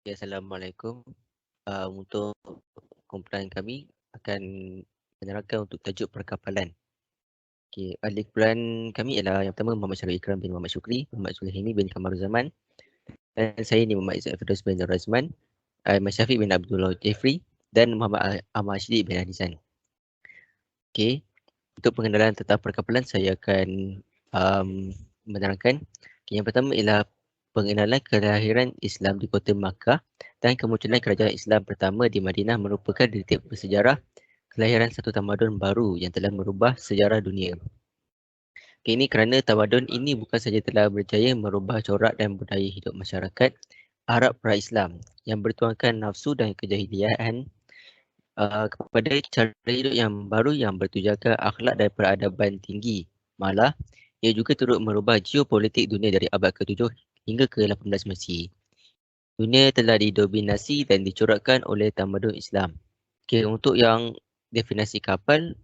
Ya, Assalamualaikum. Untuk kumpulan kami akan menerangkan untuk tajuk perkapalan. Ahli kumpulan kami ialah yang pertama Muhammad Syarul Ikram bin Muhammad Syukri, Muhammad Sulhaimi bin Kamaruzaman, dan saya ni Muhammad Izzat Firdaus bin Razman, Ahmad Syafiq bin Abdullah Jeffrey dan Muhammad Ahmad Syidi bin Hadizan. Untuk pengenalan tentang perkapalan saya akan menerangkan. Yang pertama ialah pengenalan kelahiran Islam di kota Makkah dan kemunculan kerajaan Islam pertama di Madinah merupakan detik bersejarah kelahiran satu tamadun baru yang telah merubah sejarah dunia. Ini kerana tamadun ini bukan saja telah berjaya merubah corak dan budaya hidup masyarakat Arab pra-Islam yang bertuangkan nafsu dan kejahiliaan kepada cara hidup yang baru yang bertujukan akhlak dan peradaban tinggi. Malah, ia juga turut merubah geopolitik dunia dari abad ke-7 hingga ke-18 Masihi. Dunia telah didominasi dan dicorakkan oleh tamadun Islam. Untuk yang definisi kapal,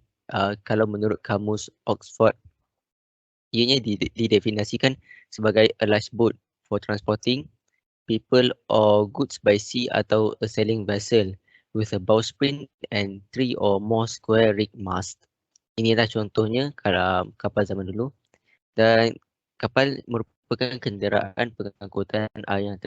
kalau menurut kamus Oxford, ianya didefinisikan sebagai a large boat for transporting people or goods by sea atau a sailing vessel with a bowsprit and 3 or more square rig mast. Inilah contohnya kalau kapal zaman dulu, dan kapal merupakan kenderaan pengangkutan air yang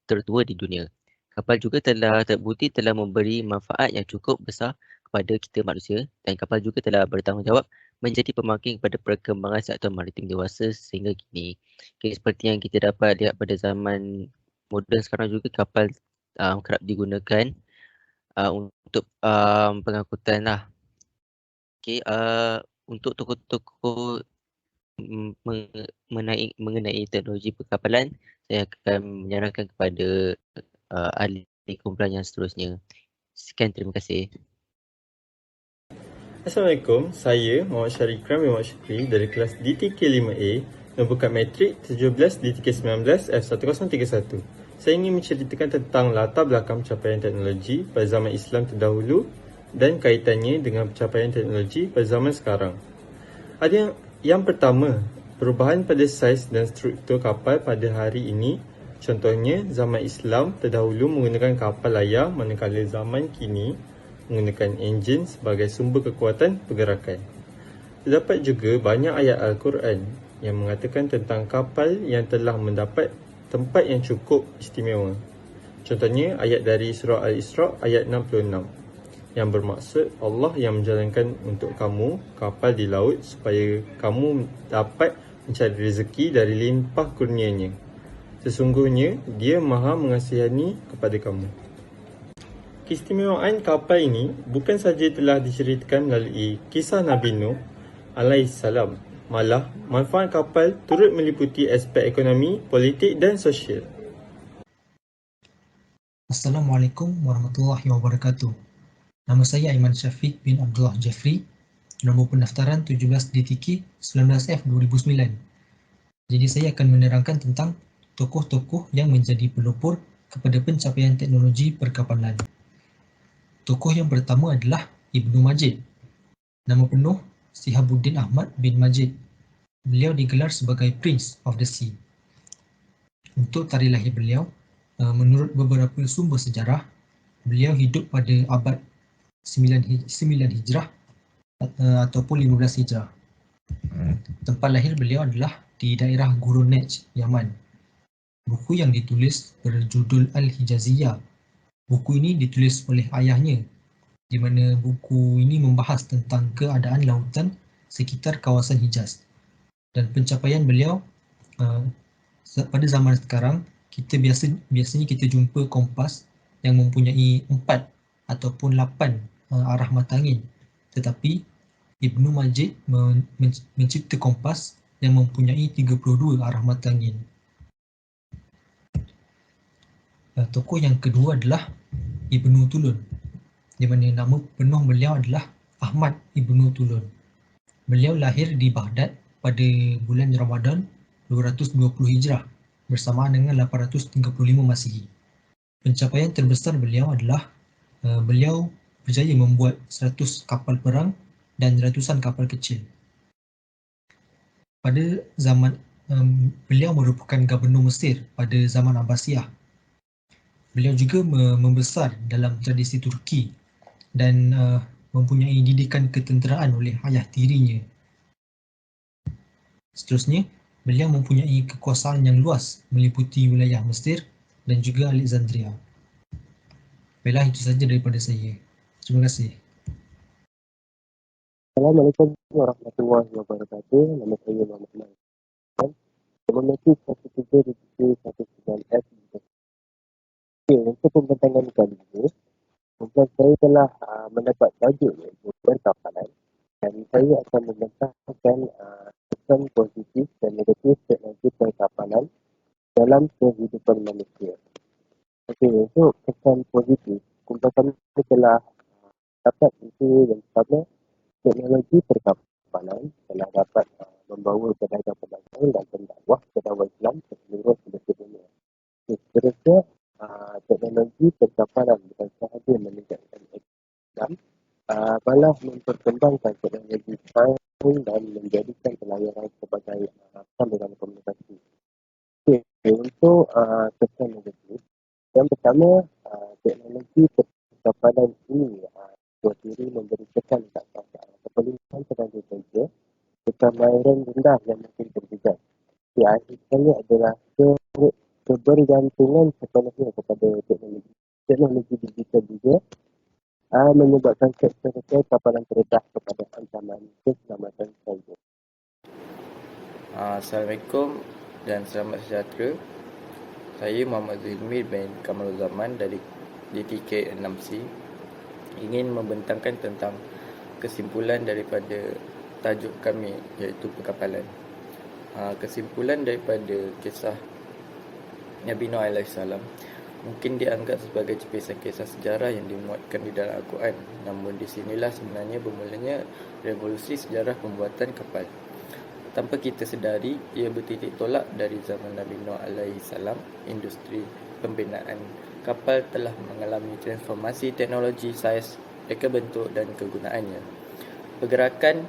tertua di dunia. Kapal juga telah terbukti telah memberi manfaat yang cukup besar kepada kita manusia, dan kapal juga telah bertanggungjawab menjadi pemakin kepada perkembangan sektor maritim dewasa sehingga kini. Seperti yang kita dapat lihat pada zaman moden sekarang juga kapal kerap digunakan untuk pengangkutan lah. Untuk tokoh-tokoh mengenai teknologi perkapalan, saya akan menyarankan kepada ahli kumpulan yang seterusnya. Sekian, terima kasih. Assalamualaikum, saya Muhammad Syarul Ikram bin Muhammad Syukri dari kelas DTK 5A, nombor kad matrik 17 DTK 19 F1031. Saya ingin menceritakan tentang latar belakang pencapaian teknologi pada zaman Islam terdahulu dan kaitannya dengan pencapaian teknologi pada zaman sekarang. Ada yang pertama, perubahan pada saiz dan struktur kapal pada hari ini. Contohnya, zaman Islam terdahulu menggunakan kapal layar, manakala zaman kini menggunakan enjin sebagai sumber kekuatan pergerakan. Terdapat juga banyak ayat Al-Quran yang mengatakan tentang kapal yang telah mendapat tempat yang cukup istimewa. Contohnya ayat dari surah Al-Isra ayat 66 yang bermaksud Allah yang menjalankan untuk kamu kapal di laut supaya kamu dapat mencari rezeki dari limpah kurnianya. Sesungguhnya dia maha mengasihani kepada kamu. Keistimewaan kapal ini bukan saja telah diceritakan melalui kisah Nabi Nuh alaihissalam, malah manfaat kapal turut meliputi aspek ekonomi, politik dan sosial. Assalamualaikum warahmatullahi wabarakatuh. Nama saya Aiman Syafiq bin Abdullah Jeffrey, nombor pendaftaran 17 DTK 19F 2009. Jadi saya akan menerangkan tentang tokoh-tokoh yang menjadi pelopor kepada pencapaian teknologi perkapalan. Tokoh yang pertama adalah Ibnu Majid. Nama penuh Sihabuddin Ahmad bin Majid. Beliau digelar sebagai Prince of the Sea. Untuk tarikh lahir beliau, menurut beberapa sumber sejarah, beliau hidup pada abad 9 Hijrah ataupun 15 Hijrah. Tempat lahir beliau adalah di daerah Guru Nejd, Yaman. Buku yang ditulis berjudul Al-Hijaziyah. Buku ini ditulis oleh ayahnya, di mana buku ini membahas tentang keadaan lautan sekitar kawasan Hijaz. Dan pencapaian beliau pada zaman sekarang, biasanya kita jumpa kompas yang mempunyai 4 ataupun 8 arah mata angin. Tetapi Ibnu Majid mencipta kompas yang mempunyai 32 arah mata angin. Tokoh yang kedua adalah Ibnu Tulun, di mana nama penuh beliau adalah Ahmad Ibnu Tulun. Beliau lahir di Baghdad pada bulan Ramadan 220 Hijrah bersamaan dengan 835 Masihi. Pencapaian terbesar beliau adalah beliau berjaya membuat 100 kapal perang dan ratusan kapal kecil. Pada zaman beliau merupakan gubernur Mesir pada zaman Abbasiyah. Beliau juga membesar dalam tradisi Turki dan mempunyai didikan ketenteraan oleh ayah tirinya. Seterusnya, beliau mempunyai kekuasaan yang luas meliputi wilayah Mesir dan juga Alexandria. Baiklah, itu saja daripada saya. Terima kasih. Assalamualaikum warahmatullahi wabarakatuh. Nama saya Muhammad Mahmud. Memiliki 13.19F. Okey, untuk pembentangan kali ini, mungkin saya telah mendapat tajuk iaitu perkapalan dan saya akan membentangkan kesan positif dan negatif teknologi perkapalan dalam kehidupan manusia. Okey, untuk kesan positif, pembentangan ini telah dapat itu yang pertama, teknologi perkapalan telah dapat membawa pedagang-pedagang dan pendakwah ke dakwah Islam ke seluruh penjuru dunia. Seterusnya, teknologi perkapalan bukan sahaja meningkatkan Islam, malah memperkembangkan teknologi sains dan menjadikan pelayaran sebagai saluran komunikasi. Okay, untuk kesan negatif, yang pertama, teknologi perkapalan ini buat diri memberi kesan tak keperluan tenaga kerja kemahiran rendah yang mungkin terjejas. Di akhir sekali adalah kebergantungan sepenuhnya kepada teknologi. Teknologi digital juga menyebabkan sektor kapalan terdedah kepada ancaman keselamatan cyber. Assalamualaikum dan selamat sejahtera. Saya Muhammad Zulmi bin Kamalul Zaman dari DTK 6C ingin membentangkan tentang kesimpulan daripada tajuk kami iaitu perkapalan. Kesimpulan daripada kisah Nabi Nuh AS mungkin dianggap sebagai cepisan kisah sejarah yang dimuatkan di dalam Al-Quran. Namun di sinilah sebenarnya bermulanya revolusi sejarah pembuatan kapal. Tanpa kita sedari, ia bertitik tolak dari zaman Nabi Nuh AS. Industri pembinaan kapal telah mengalami transformasi teknologi, saiz, reka bentuk dan kegunaannya. Pergerakan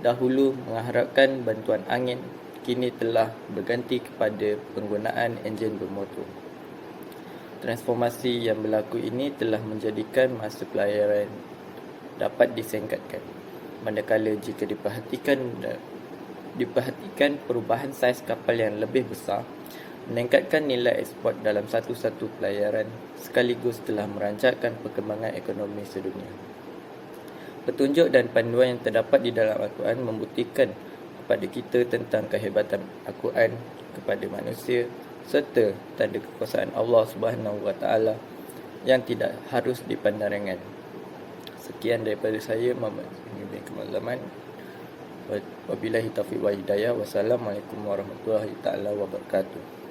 dahulu mengharapkan bantuan angin, kini telah berganti kepada penggunaan enjin bermotor. Transformasi yang berlaku ini telah menjadikan masa pelayaran dapat disingkatkan. Manakala jika diperhatikan perubahan saiz kapal yang lebih besar, meningkatkan nilai ekspor dalam satu-satu pelayaran sekaligus telah merancangkan perkembangan ekonomi sedunia. Petunjuk dan panduan yang terdapat di dalam Al-Quran membuktikan kepada kita tentang kehebatan Al-Quran kepada manusia serta tanda kekuasaan Allah Subhanahu Wa Taala yang tidak harus dipandang ringan. Sekian daripada saya, Muhammad bin Kamalul Zaman. Wabillahi taufiq wal hidayah. Wassalamualaikum warahmatullahi taala wabarakatuh.